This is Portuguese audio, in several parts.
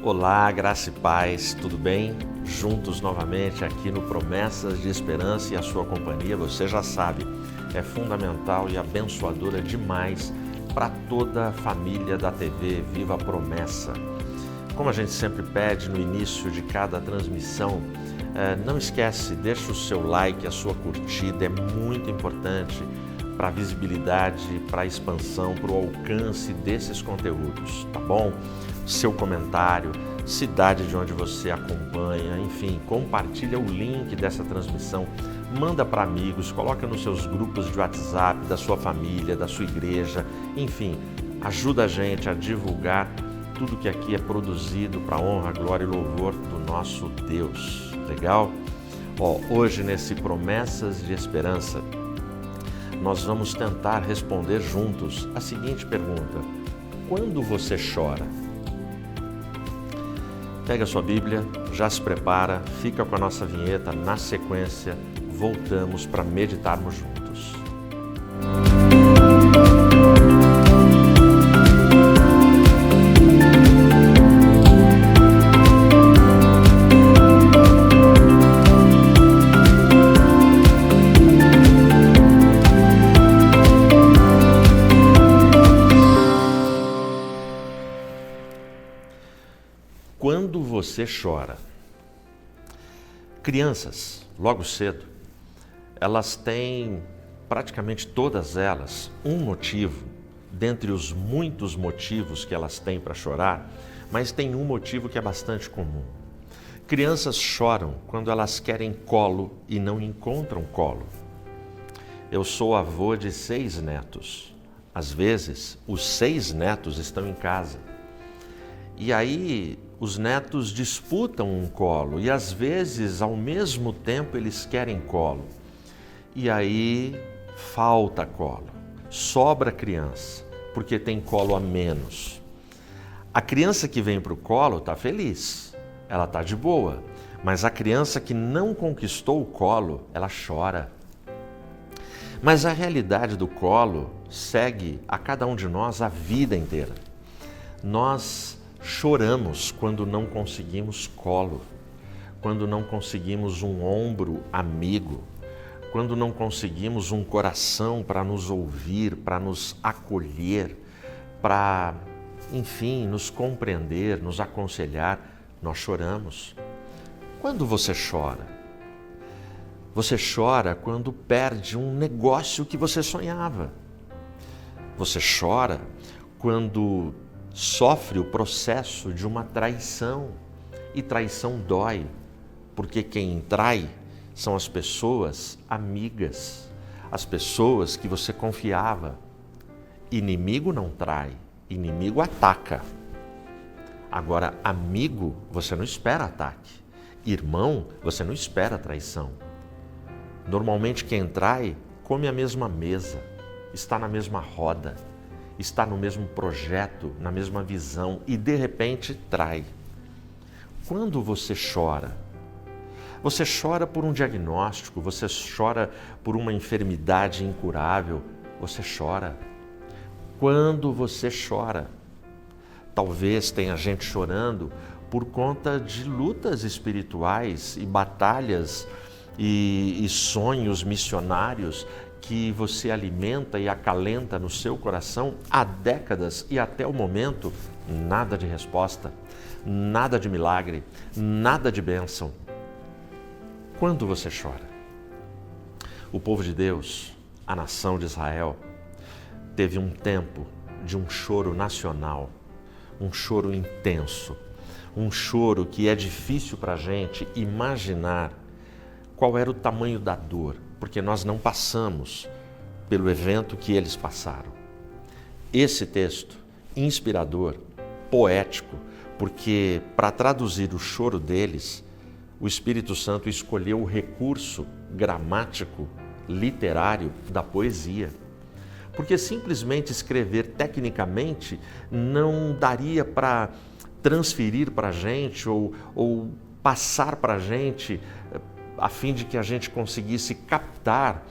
Olá, graça e paz, tudo bem? Juntos novamente aqui no Promessas de Esperança e a sua companhia, você já sabe, é fundamental e abençoadora demais para toda a família da TV Viva a Promessa. Como a gente sempre pede no início de cada transmissão, não esquece, deixa o seu like, a sua curtida, é muito importante para a visibilidade, para a expansão, para o alcance desses conteúdos, tá bom? Seu comentário, cidade de onde você acompanha, enfim, compartilha o link dessa transmissão, manda para amigos, coloca nos seus grupos de WhatsApp, da sua família, da sua igreja, enfim, ajuda a gente a divulgar tudo que aqui é produzido para a honra, glória e louvor do nosso Deus. Legal? Hoje nesse Promessas de Esperança, nós vamos tentar responder juntos a seguinte pergunta: quando você chora? Pega a sua Bíblia, já se prepara, fica com a nossa vinheta, na sequência voltamos para meditarmos juntos. Quando você chora? Crianças, logo cedo, elas têm, praticamente todas elas, um motivo, dentre os muitos motivos que elas têm para chorar, mas tem um motivo que é bastante comum. Crianças choram quando elas querem colo e não encontram colo. Eu sou avô de 6 netos. Às vezes, os 6 netos estão em casa. E aí, os netos disputam um colo e às vezes, ao mesmo tempo, eles querem colo. E aí, falta colo, sobra criança, porque tem colo a menos. A criança que vem para o colo está feliz, ela está de boa, mas a criança que não conquistou o colo, ela chora. Mas a realidade do colo segue a cada um de nós a vida inteira. Nós choramos quando não conseguimos colo, quando não conseguimos um ombro amigo, quando não conseguimos um coração para nos ouvir, para nos acolher, para, enfim, nos compreender, nos aconselhar, nós choramos. Quando você chora? Você chora quando perde um negócio que você sonhava. Você chora quando sofre o processo de uma traição, e traição dói, porque quem trai são as pessoas amigas, as pessoas que você confiava. Inimigo não trai, inimigo ataca. Agora, amigo, você não espera ataque. Irmão, você não espera traição. Normalmente quem trai come a mesma mesa, está na mesma roda, está no mesmo projeto, na mesma visão e de repente trai. Quando você chora? Você chora por um diagnóstico, você chora por uma enfermidade incurável, você chora. Quando você chora? Talvez tenha gente chorando por conta de lutas espirituais e batalhas e sonhos missionários que você alimenta e acalenta no seu coração há décadas e até o momento nada de resposta, nada de milagre, nada de bênção. Quando você chora? O povo de Deus, a nação de Israel, teve um tempo de um choro nacional, um choro intenso, um choro que é difícil para a gente imaginar qual era o tamanho da dor, porque nós não passamos pelo evento que eles passaram. Esse texto, inspirador, poético, porque para traduzir o choro deles, o Espírito Santo escolheu o recurso gramático, literário da poesia. Porque simplesmente escrever tecnicamente não daria para transferir para a gente ou passar para a gente a fim de que a gente conseguisse captar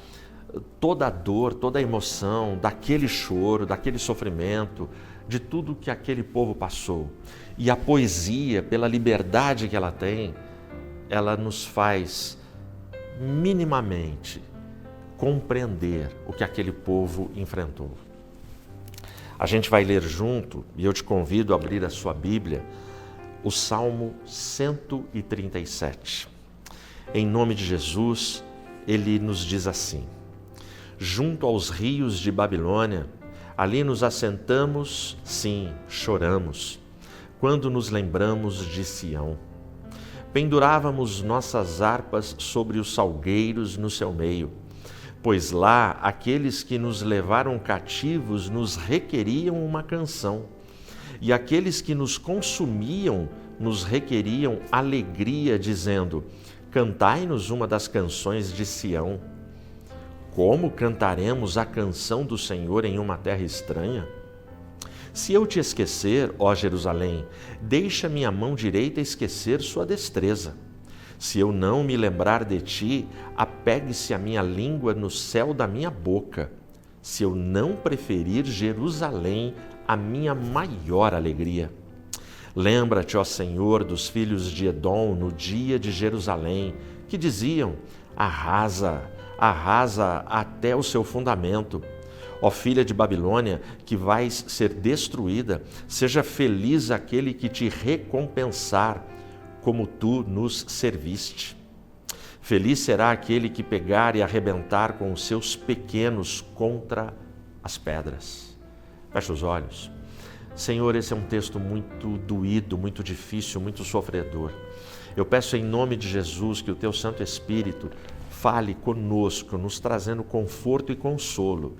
toda a dor, toda a emoção daquele choro, daquele sofrimento, de tudo que aquele povo passou. E a poesia, pela liberdade que ela tem, ela nos faz minimamente compreender o que aquele povo enfrentou. A gente vai ler junto, e eu te convido a abrir a sua Bíblia, o Salmo 137. Em nome de Jesus, ele nos diz assim: junto aos rios de Babilônia, ali nos assentamos, sim, choramos, quando nos lembramos de Sião. Pendurávamos nossas harpas sobre os salgueiros no seu meio, pois lá aqueles que nos levaram cativos nos requeriam uma canção, e aqueles que nos consumiam nos requeriam alegria, dizendo: cantai-nos uma das canções de Sião. Como cantaremos a canção do Senhor em uma terra estranha? Se eu te esquecer, ó Jerusalém, deixa minha mão direita esquecer sua destreza. Se eu não me lembrar de ti, apegue-se a minha língua no céu da minha boca. Se eu não preferir Jerusalém, a minha maior alegria. Lembra-te, ó Senhor, dos filhos de Edom no dia de Jerusalém, que diziam: arrasa, arrasa até o seu fundamento. Ó filha de Babilônia, que vais ser destruída, seja feliz aquele que te recompensar, como tu nos serviste. Feliz será aquele que pegar e arrebentar com os seus pequenos contra as pedras. Fecha os olhos. Senhor, esse é um texto muito doído, muito difícil, muito sofredor. Eu peço em nome de Jesus que o Teu Santo Espírito fale conosco, nos trazendo conforto e consolo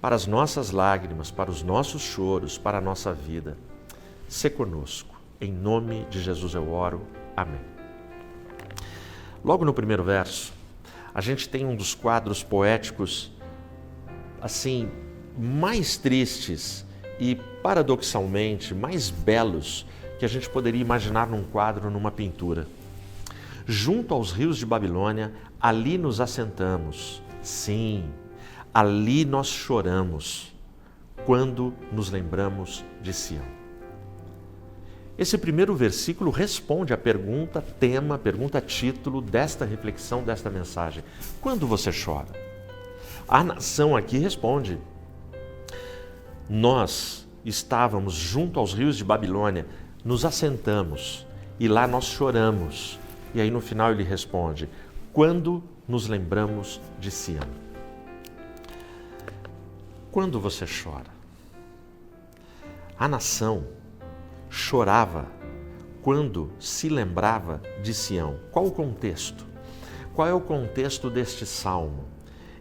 para as nossas lágrimas, para os nossos choros, para a nossa vida. Sê conosco. Em nome de Jesus eu oro. Amém. Logo no primeiro verso, a gente tem um dos quadros poéticos, assim, mais tristes e, paradoxalmente, mais belos que a gente poderia imaginar num quadro, numa pintura. Junto aos rios de Babilônia, ali nos assentamos. Sim, ali nós choramos, quando nos lembramos de Sião. Esse primeiro versículo responde à pergunta tema, pergunta título desta reflexão, desta mensagem. Quando você chora? A nação aqui responde: nós estávamos junto aos rios de Babilônia, nos assentamos e lá nós choramos. E aí no final ele responde: quando nos lembramos de Sião. Quando você chora? A nação chorava quando se lembrava de Sião. Qual o contexto? Qual é o contexto deste salmo?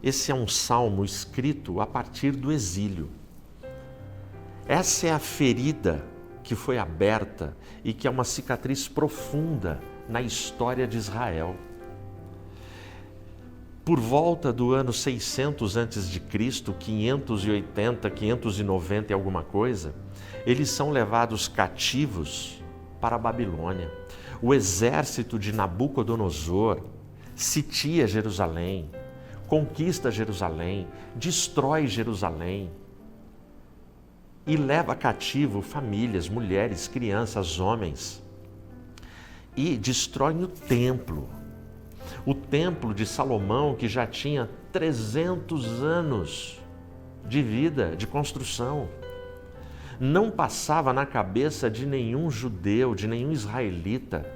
Esse é um salmo escrito a partir do exílio. Essa é a ferida que foi aberta e que é uma cicatriz profunda na história de Israel. Por volta do ano 600 a.C., 580, 590 e alguma coisa, eles são levados cativos para a Babilônia. O exército de Nabucodonosor sitia Jerusalém, conquista Jerusalém, destrói Jerusalém e leva cativo famílias, mulheres, crianças, homens, e destrói o templo. O templo de Salomão, que já tinha 300 anos de vida, de construção. Não passava na cabeça de nenhum judeu, de nenhum israelita,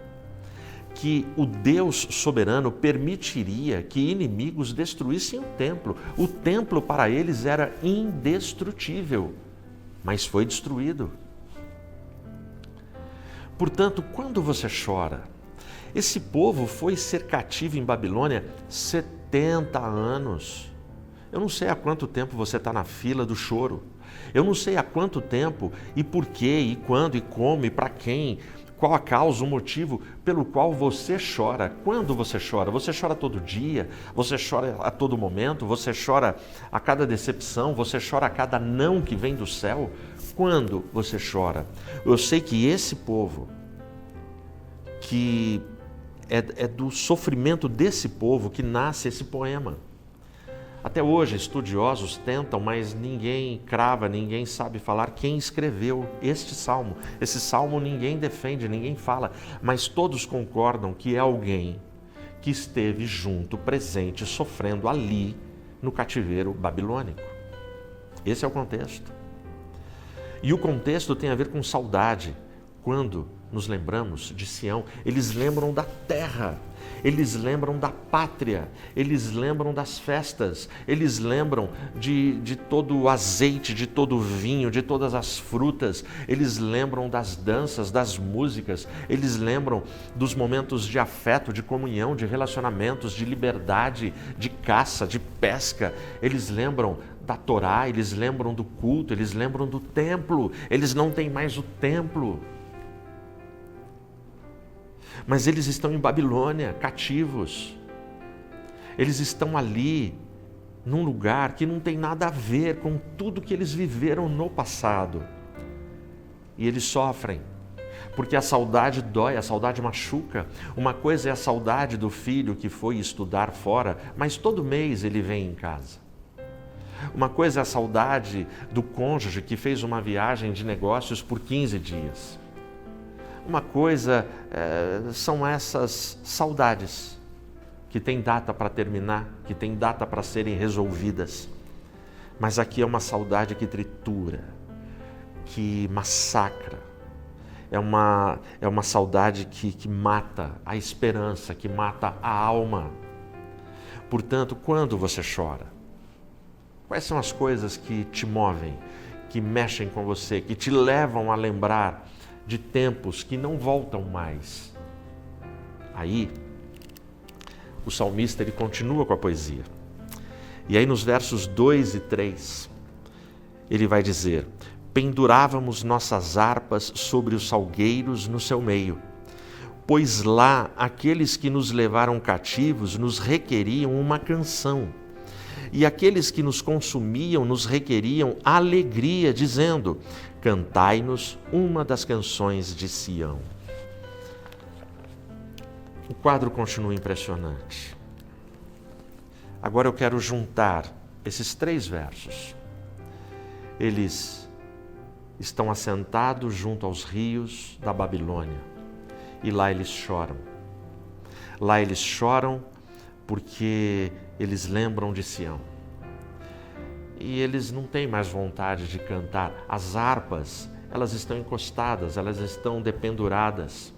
que o Deus soberano permitiria que inimigos destruíssem o templo. O templo para eles era indestrutível, mas foi destruído. Portanto, quando você chora, esse povo foi ser cativo em Babilônia 70 anos. Eu não sei há quanto tempo você está na fila do choro. Eu não sei há quanto tempo e por quê, e quando, e como, e para quem, qual a causa, o motivo pelo qual você chora. Quando você chora? Você chora todo dia? Você chora a todo momento? Você chora a cada decepção? Você chora a cada não que vem do céu? Quando você chora? Eu sei que esse povo, que é do sofrimento desse povo que nasce esse poema. Até hoje, estudiosos tentam, mas ninguém crava, ninguém sabe falar quem escreveu este salmo. Esse salmo ninguém defende, ninguém fala, mas todos concordam que é alguém que esteve junto, presente, sofrendo ali no cativeiro babilônico. Esse é o contexto. E o contexto tem a ver com saudade. Quando nos lembramos de Sião, eles lembram da terra, eles lembram da pátria, eles lembram das festas, eles lembram de todo o azeite, de todo o vinho, de todas as frutas, eles lembram das danças, das músicas, eles lembram dos momentos de afeto, de comunhão, de relacionamentos, de liberdade, de caça, de pesca, eles lembram da Torá, eles lembram do culto, eles lembram do templo, eles não têm mais o templo. Mas eles estão em Babilônia, cativos. Eles estão ali, num lugar que não tem nada a ver com tudo que eles viveram no passado. E eles sofrem, porque a saudade dói, a saudade machuca. Uma coisa é a saudade do filho que foi estudar fora, mas todo mês ele vem em casa. Uma coisa é a saudade do cônjuge que fez uma viagem de negócios por 15 dias. Uma coisa são essas saudades que tem data para terminar, que tem data para serem resolvidas. Mas aqui é uma saudade que tritura, que massacra. É uma saudade que mata a esperança, que mata a alma. Portanto, quando você chora, quais são as coisas que te movem, que mexem com você, que te levam a lembrar de tempos que não voltam mais? Aí, o salmista ele continua com a poesia. E aí nos versos 2 e 3, ele vai dizer: pendurávamos nossas harpas sobre os salgueiros no seu meio, pois lá aqueles que nos levaram cativos nos requeriam uma canção, e aqueles que nos consumiam nos requeriam alegria, dizendo: cantai-nos uma das canções de Sião. O quadro continua impressionante. Agora eu quero juntar esses 3 versos. Eles estão assentados junto aos rios da Babilônia e lá eles choram. Lá eles choram porque eles lembram de Sião. E eles não têm mais vontade de cantar. As harpas, elas estão encostadas, elas estão dependuradas.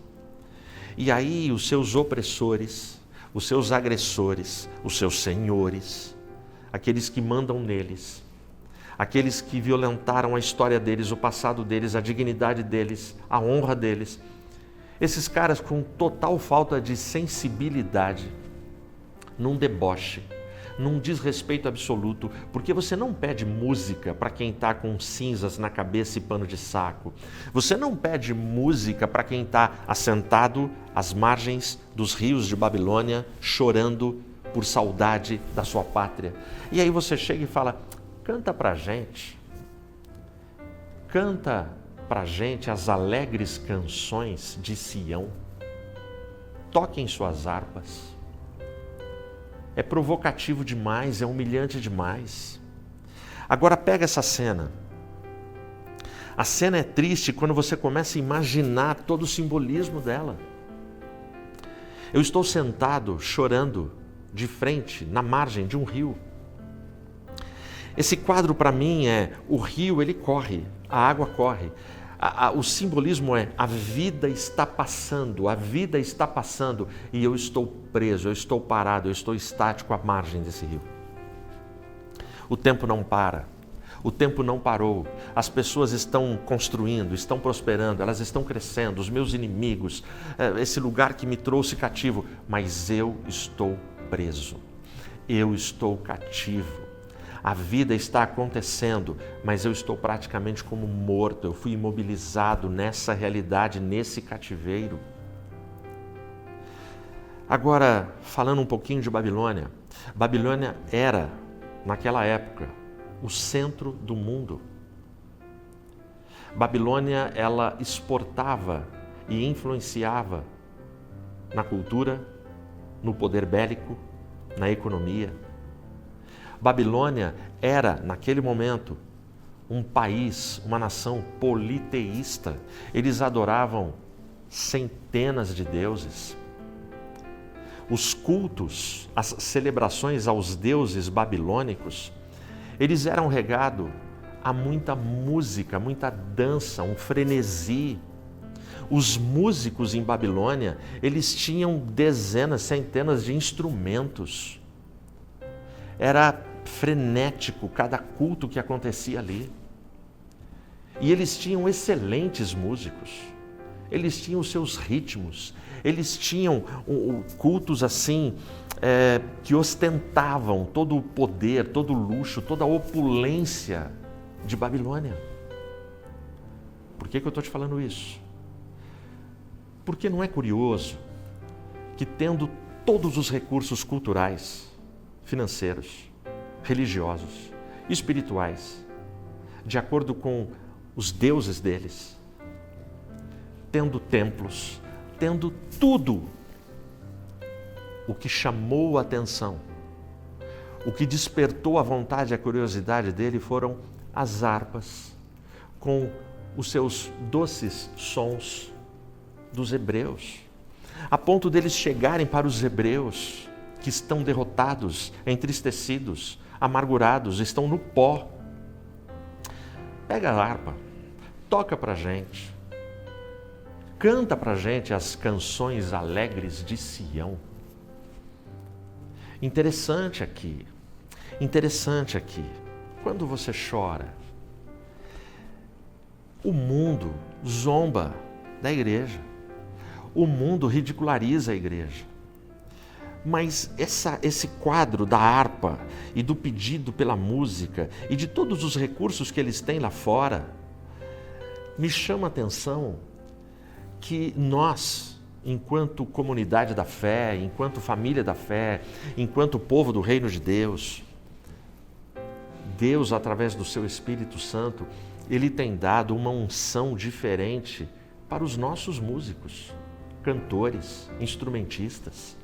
E aí os seus opressores, os seus agressores, os seus senhores, aqueles que mandam neles, aqueles que violentaram a história deles, o passado deles, a dignidade deles, a honra deles, esses caras com total falta de sensibilidade, num deboche, num desrespeito absoluto, porque você não pede música para quem está com cinzas na cabeça e pano de saco. Você não pede música para quem está assentado às margens dos rios de Babilônia, chorando por saudade da sua pátria. E aí você chega e fala: canta para a gente. Canta para a gente as alegres canções de Sião. Toquem suas harpas. É provocativo demais, é humilhante demais. Agora pega essa cena. A cena é triste quando você começa a imaginar todo o simbolismo dela. Eu estou sentado, chorando, de frente, na margem de um rio. Esse quadro para mim é: o rio ele corre, a água corre. O simbolismo é: a vida está passando e eu estou preso, eu estou parado, eu estou estático à margem desse rio. O tempo não para, o tempo não parou, as pessoas estão construindo, estão prosperando, elas estão crescendo, os meus inimigos, esse lugar que me trouxe cativo, mas eu estou preso, eu estou cativo. A vida está acontecendo, mas eu estou praticamente como morto. Eu fui imobilizado nessa realidade, nesse cativeiro. Agora, falando um pouquinho de Babilônia. Babilônia era, naquela época, o centro do mundo. Babilônia, ela exportava e influenciava na cultura, no poder bélico, na economia. Babilônia era, naquele momento, um país, uma nação politeísta. Eles adoravam centenas de deuses. Os cultos, as celebrações aos deuses babilônicos, eles eram regados a muita música, muita dança, um frenesi. Os músicos em Babilônia, eles tinham dezenas, centenas de instrumentos. Era frenético cada culto que acontecia ali. E eles tinham excelentes músicos. Eles tinham os seus ritmos. Eles tinham cultos assim, que ostentavam todo o poder, todo o luxo, toda a opulência de Babilônia. Por que eu estou te falando isso? Porque não é curioso que, tendo todos os recursos culturais, financeiros, religiosos, espirituais, de acordo com os deuses deles, tendo templos, tendo tudo, o que chamou a atenção, o que despertou a vontade e a curiosidade dele foram as harpas, com os seus doces sons dos hebreus, a ponto deles chegarem para os hebreus que estão derrotados, entristecidos, amargurados, estão no pó. Pega a harpa, toca pra gente, canta pra gente as canções alegres de Sião. Interessante aqui, quando você chora, o mundo zomba da igreja. O mundo ridiculariza a igreja. Mas esse quadro da harpa e do pedido pela música e de todos os recursos que eles têm lá fora, me chama a atenção que nós, enquanto comunidade da fé, enquanto família da fé, enquanto povo do reino de Deus, Deus, através do seu Espírito Santo, Ele tem dado uma unção diferente para os nossos músicos, cantores, instrumentistas.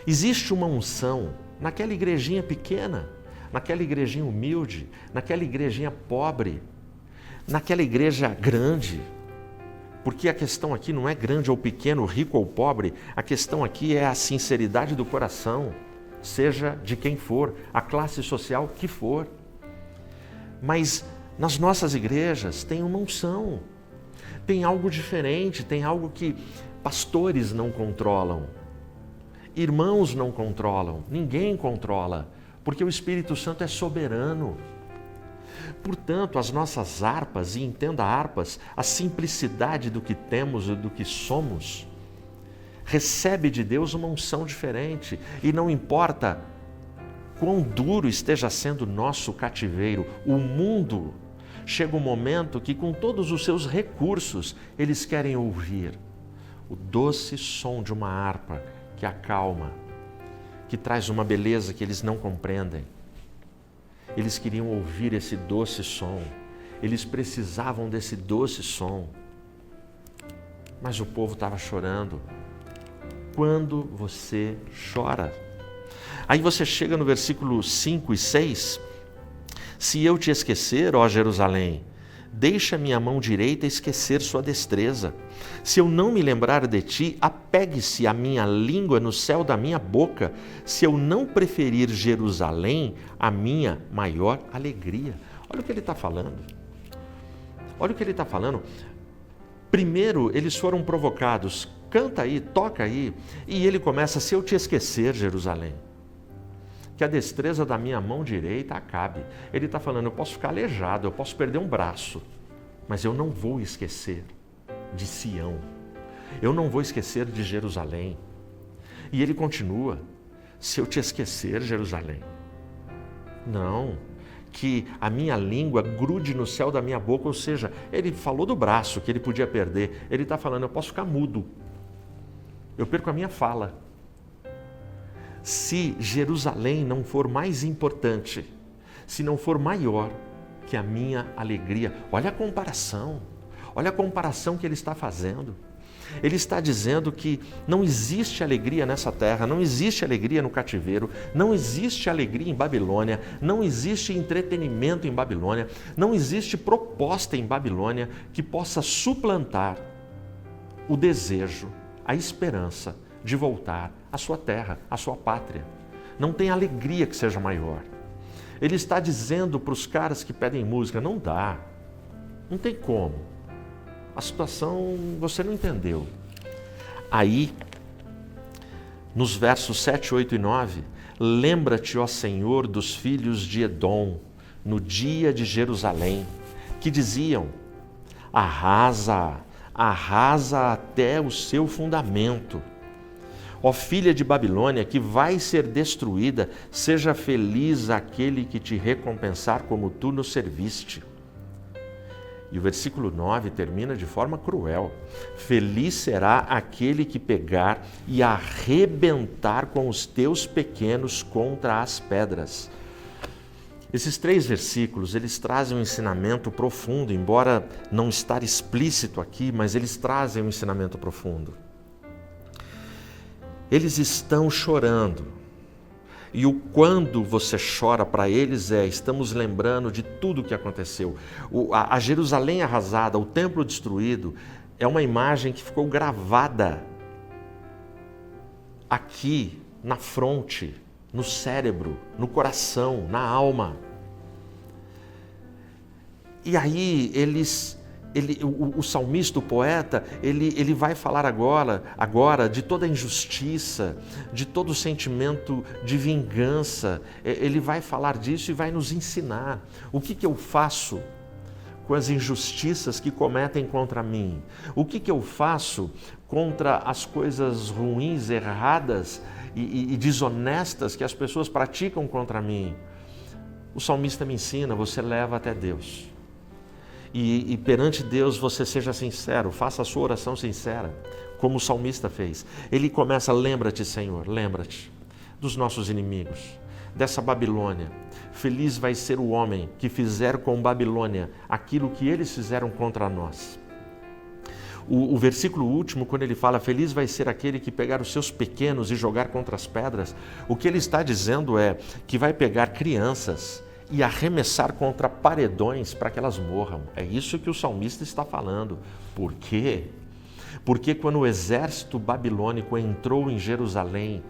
Existe uma unção naquela igrejinha pequena, naquela igrejinha humilde, naquela igrejinha pobre, naquela igreja grande. Porque a questão aqui não é grande ou pequeno, rico ou pobre, a questão aqui é a sinceridade do coração, seja de quem for, a classe social que for. Mas nas nossas igrejas tem uma unção, tem algo diferente, tem algo que pastores não controlam, irmãos não controlam, ninguém controla, porque o Espírito Santo é soberano. Portanto, as nossas harpas, e entenda harpas, a simplicidade do que temos e do que somos, recebe de Deus uma unção diferente. E não importa quão duro esteja sendo nosso cativeiro, o mundo chega um momento que, com todos os seus recursos, eles querem ouvir o doce som de uma harpa que acalma, que traz uma beleza que eles não compreendem. Eles queriam ouvir esse doce som, eles precisavam desse doce som. Mas o povo estava chorando. Quando você chora. Aí você chega no versículo 5 e 6. Se eu te esquecer, ó Jerusalém, deixa minha mão direita esquecer sua destreza. Se eu não me lembrar de ti, apegue-se a minha língua no céu da minha boca. Se eu não preferir Jerusalém, a minha maior alegria. Olha o que ele está falando. Olha o que ele está falando. Primeiro, eles foram provocados. Canta aí, toca aí. E ele começa, se eu te esquecer, Jerusalém, que a destreza da minha mão direita acabe. Ele está falando, eu posso ficar aleijado, eu posso perder um braço, mas eu não vou esquecer de Sião. Eu não vou esquecer de Jerusalém. E ele continua, se eu te esquecer, Jerusalém, não, que a minha língua grude no céu da minha boca, ou seja, ele falou do braço que ele podia perder. Ele está falando, eu posso ficar mudo, eu perco a minha fala. Se Jerusalém não for mais importante, se não for maior que a minha alegria, olha a comparação que ele está fazendo. Ele está dizendo que não existe alegria nessa terra, não existe alegria no cativeiro, não existe alegria em Babilônia, não existe entretenimento em Babilônia, não existe proposta em Babilônia que possa suplantar o desejo, a esperança de voltar à sua terra, à sua pátria. Não tem alegria que seja maior. Ele está dizendo para os caras que pedem música, não dá, não tem como. A situação você não entendeu. Aí, nos versos 7, 8 e 9, lembra-te, ó Senhor, dos filhos de Edom, no dia de Jerusalém, que diziam, arrasa até o seu fundamento. Ó filha de Babilônia, que vai ser destruída, seja feliz aquele que te recompensar como tu nos serviste. E o versículo 9 termina de forma cruel. Feliz será aquele que pegar e arrebentar com os teus pequenos contra as pedras. Esses 3 versículos, eles trazem um ensinamento profundo, embora não estar explícito aqui, mas eles trazem um ensinamento profundo. Eles estão chorando. E o quando você chora para eles estamos lembrando de tudo o que aconteceu. A Jerusalém arrasada, o templo destruído, é uma imagem que ficou gravada aqui, na fronte, no cérebro, no coração, na alma. E aí o salmista, o poeta, ele vai falar agora de toda a injustiça, de todo o sentimento de vingança. Ele vai falar disso e vai nos ensinar. O que eu faço com as injustiças que cometem contra mim? O que eu faço contra as coisas ruins, erradas e desonestas que as pessoas praticam contra mim? O salmista me ensina, você leva até Deus. E perante Deus você seja sincero, faça a sua oração sincera, como o salmista fez. Ele começa, lembra-te, Senhor, lembra-te dos nossos inimigos, dessa Babilônia. Feliz vai ser o homem que fizer com Babilônia aquilo que eles fizeram contra nós. O versículo último, quando ele fala, feliz vai ser aquele que pegar os seus pequenos e jogar contra as pedras, o que ele está dizendo é que vai pegar crianças e arremessar contra paredões para que elas morram. É isso que o salmista está falando. Por quê? Porque quando o exército babilônico entrou em Jerusalém,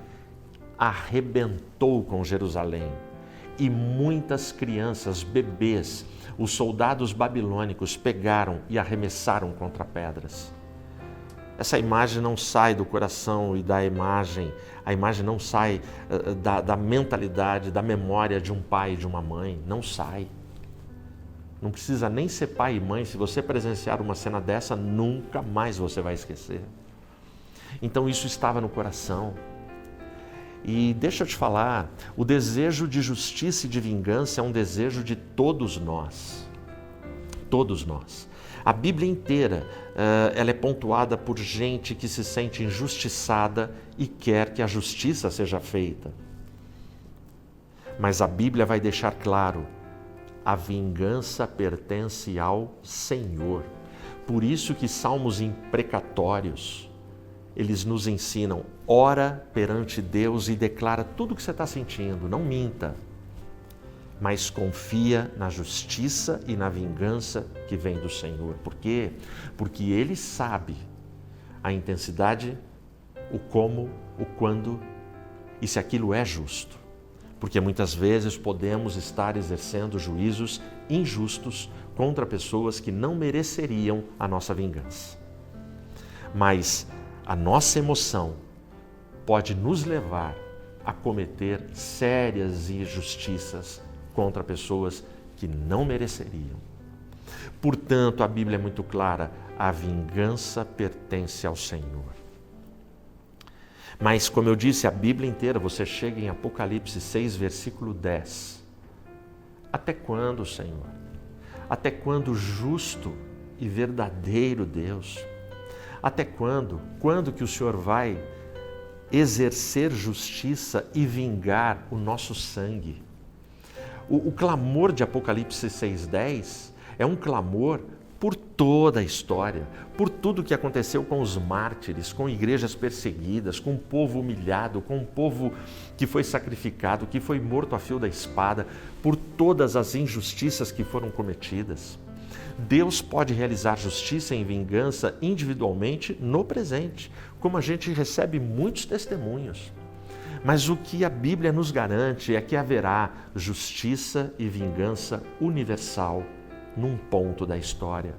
arrebentou com Jerusalém. E muitas crianças, bebês, os soldados babilônicos pegaram e arremessaram contra pedras. Essa imagem não sai do coração e da imagem, a imagem não sai da mentalidade, da memória de um pai e de uma mãe, não sai. Não precisa nem ser pai e mãe, se você presenciar uma cena dessa, nunca mais você vai esquecer. Então isso estava no coração. E deixa eu te falar, o desejo de justiça e de vingança é um desejo de todos nós. Todos nós. A Bíblia inteira, ela é pontuada por gente que se sente injustiçada e quer que a justiça seja feita. Mas a Bíblia vai deixar claro, a vingança pertence ao Senhor. Por isso que salmos imprecatórios, eles nos ensinam, ora perante Deus e declara tudo o que você está sentindo, não minta. Mas confia na justiça e na vingança que vem do Senhor. Por quê? Porque Ele sabe a intensidade, o como, o quando e se aquilo é justo. Porque muitas vezes podemos estar exercendo juízos injustos contra pessoas que não mereceriam a nossa vingança. Mas a nossa emoção pode nos levar a cometer sérias injustiças contra pessoas que não mereceriam. Portanto, a Bíblia é muito clara, a vingança pertence ao Senhor. Mas, como eu disse, a Bíblia inteira, você chega em Apocalipse 6, versículo 10. Até quando, Senhor? Até quando justo e verdadeiro Deus? Até quando? Quando que o Senhor vai exercer justiça e vingar o nosso sangue? O clamor de Apocalipse 6,10 é um clamor por toda a história, por tudo que aconteceu com os mártires, com igrejas perseguidas, com o povo humilhado, com o povo que foi sacrificado, que foi morto a fio da espada, por todas as injustiças que foram cometidas. Deus pode realizar justiça e vingança individualmente no presente, como a gente recebe muitos testemunhos. Mas o que a Bíblia nos garante é que haverá justiça e vingança universal num ponto da história.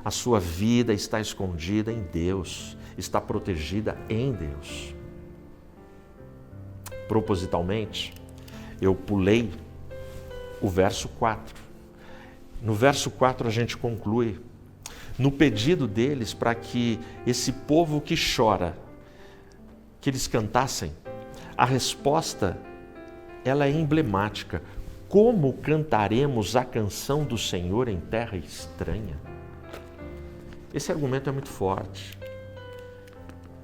A sua vida está escondida em Deus, está protegida em Deus. Propositalmente, eu pulei o verso 4. No verso 4 a gente conclui no pedido deles para que esse povo que chora, que eles cantassem. A resposta, ela é emblemática. Como cantaremos a canção do Senhor em terra estranha? Esse argumento é muito forte.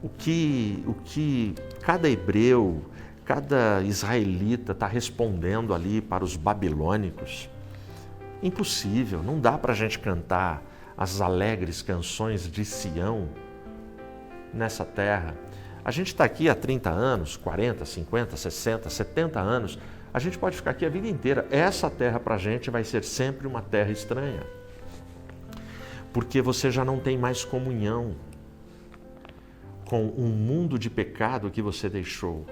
O que cada hebreu, cada israelita está respondendo ali para os babilônicos? Impossível, não dá para a gente cantar as alegres canções de Sião nessa terra. A gente está aqui há 30 anos, 40, 50, 60, 70 anos, a gente pode ficar aqui a vida inteira. Essa terra para a gente vai ser sempre uma terra estranha, porque você já não tem mais comunhão com um mundo de pecado que você deixou.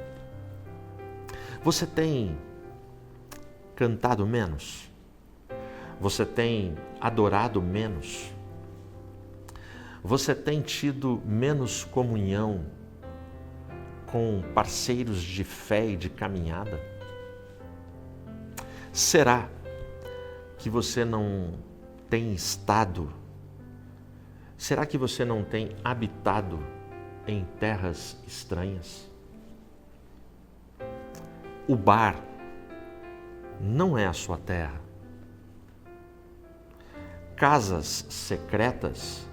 Você tem cantado menos? Você tem adorado menos? Você tem tido menos comunhão com parceiros de fé e de caminhada? Será que você não tem estado? Será que você não tem habitado em terras estranhas? O bar não é a sua terra. Casas secretas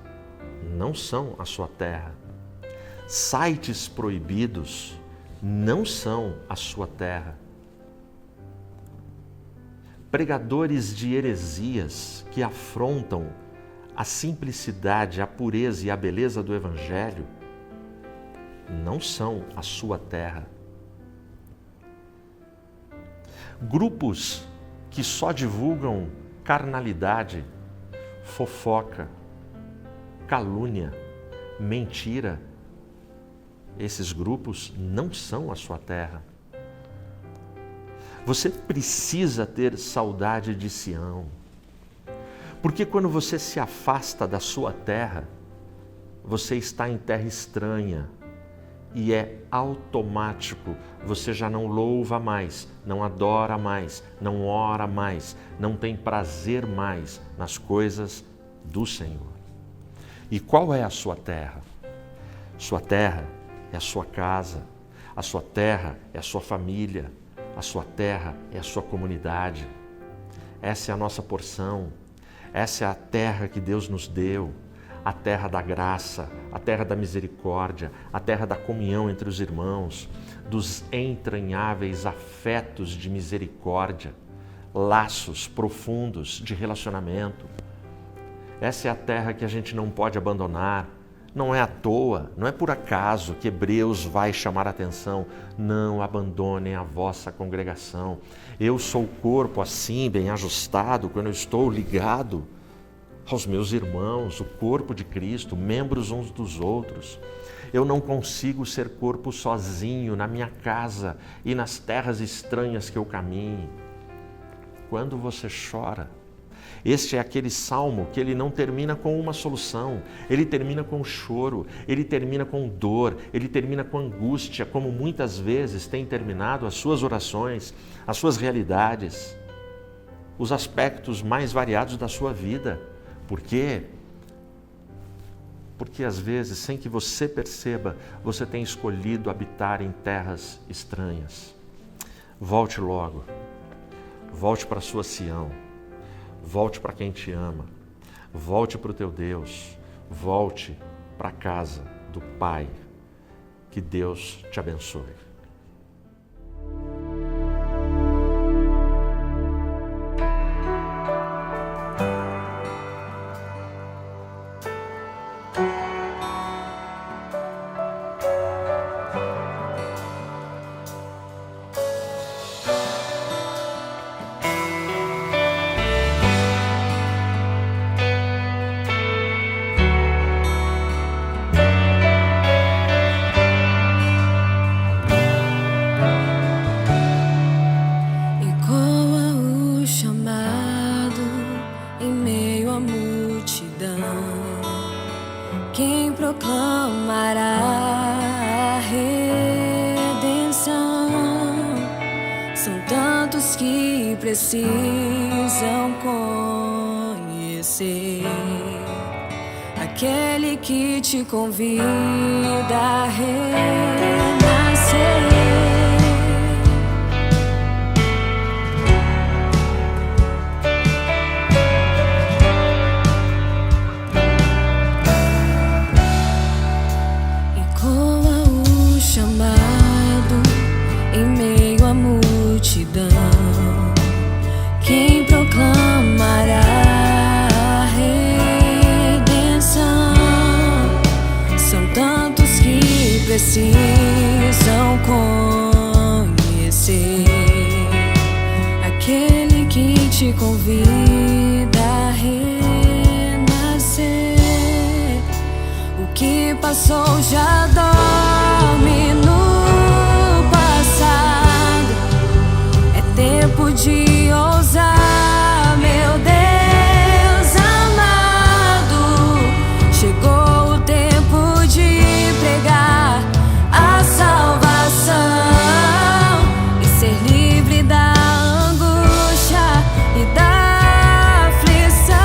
não são a sua terra. Sites proibidos não são a sua terra. Pregadores de heresias que afrontam a simplicidade, a pureza e a beleza do Evangelho não são a sua terra. Grupos que só divulgam carnalidade, fofoca, calúnia, mentira, esses grupos não são a sua terra. Você precisa ter saudade de Sião, porque quando você se afasta da sua terra, você está em terra estranha e é automático, você já não louva mais, não adora mais, não ora mais, não tem prazer mais nas coisas do Senhor. E qual é a sua terra? Sua terra é a sua casa, a sua terra é a sua família, a sua terra é a sua comunidade. Essa é a nossa porção, essa é a terra que Deus nos deu, a terra da graça, a terra da misericórdia, a terra da comunhão entre os irmãos, dos entranháveis afetos de misericórdia, laços profundos de relacionamento. Essa é a terra que a gente não pode abandonar. Não é à toa, não é por acaso que Hebreus vai chamar a atenção. Não abandonem a vossa congregação. Eu sou o corpo assim, bem ajustado, quando eu estou ligado aos meus irmãos, o corpo de Cristo, membros uns dos outros. Eu não consigo ser corpo sozinho na minha casa e nas terras estranhas que eu caminho. Quando você chora, este é aquele salmo que ele não termina com uma solução, ele termina com choro, ele termina com dor, ele termina com angústia, como muitas vezes tem terminado as suas orações, as suas realidades, os aspectos mais variados da sua vida. Por quê? Porque às vezes, sem que você perceba, você tem escolhido habitar em terras estranhas. Volte logo, volte para a sua Sião, volte para quem te ama, volte para o teu Deus, volte para a casa do Pai. Que Deus te abençoe. Quem proclamará a redenção? São tantos que precisam conhecer aquele que te convida a renascer. Em meio à multidão, quem proclamará a redenção? São tantos que precisam conhecer aquele que te convida a renascer. O que passou já dorme no tempo de ousar, meu Deus amado. Chegou o tempo de pregar a salvação e ser livre da angústia e da aflição.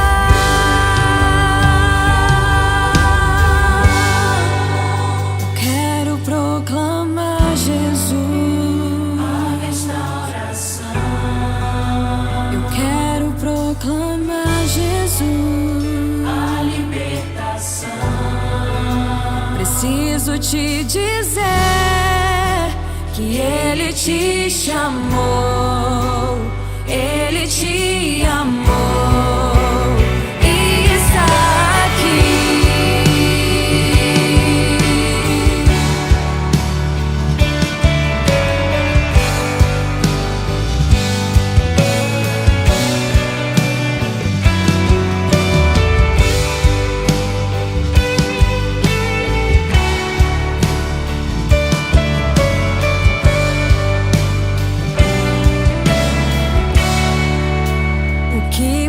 Quero proclamar Jesus. Proclamar Jesus, a libertação. Preciso te dizer que Ele te chamou, Ele te amou e está aqui.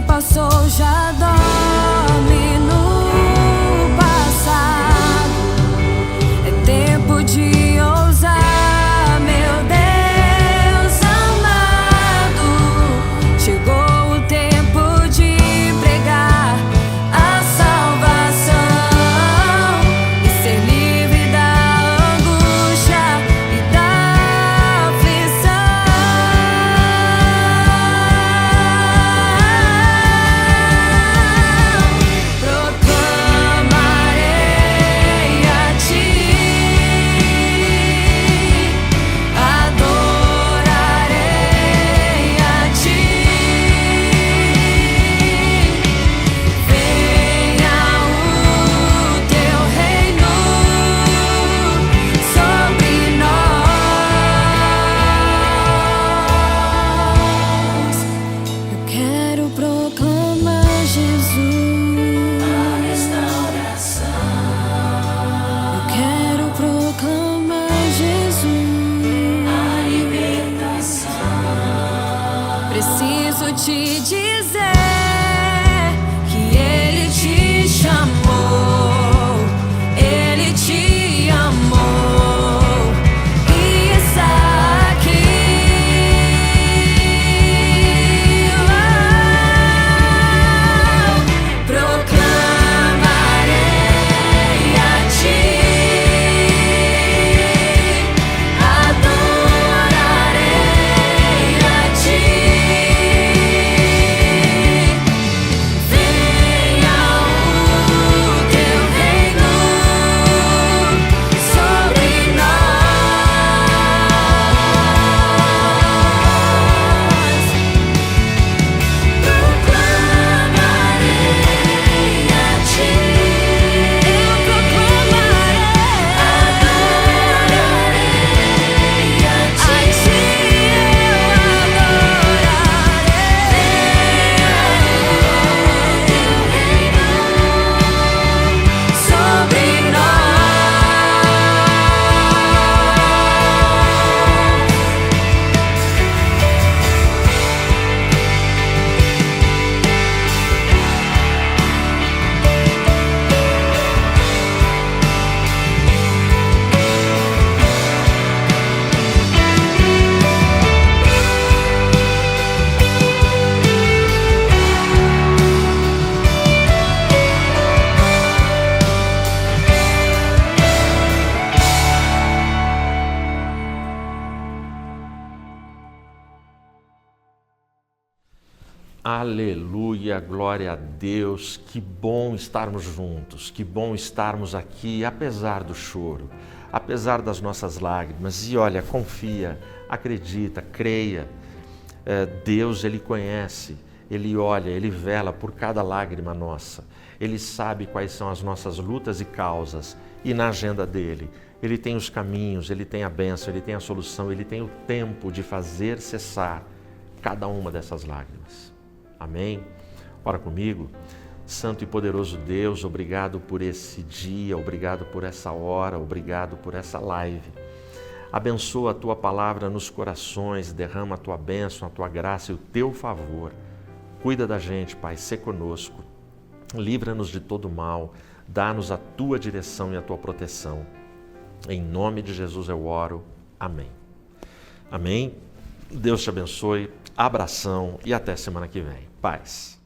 Passou Aleluia, glória a Deus, que bom estarmos juntos, que bom estarmos aqui, apesar do choro, apesar das nossas lágrimas. E olha, confia, acredita, creia. Deus, Ele conhece, Ele olha, Ele vela por cada lágrima nossa. Ele sabe quais são as nossas lutas e causas, e na agenda dEle, Ele tem os caminhos, Ele tem a bênção, Ele tem a solução, Ele tem o tempo de fazer cessar cada uma dessas lágrimas. Amém? Ora comigo. Santo e poderoso Deus, obrigado por esse dia, obrigado por essa hora, obrigado por essa live. Abençoa a Tua palavra nos corações, derrama a Tua bênção, a Tua graça e o Teu favor. Cuida da gente, Pai, sê conosco. Livra-nos de todo mal, dá-nos a Tua direção e a Tua proteção. Em nome de Jesus eu oro. Amém. Amém. Deus te abençoe, abração e até semana que vem. Paz.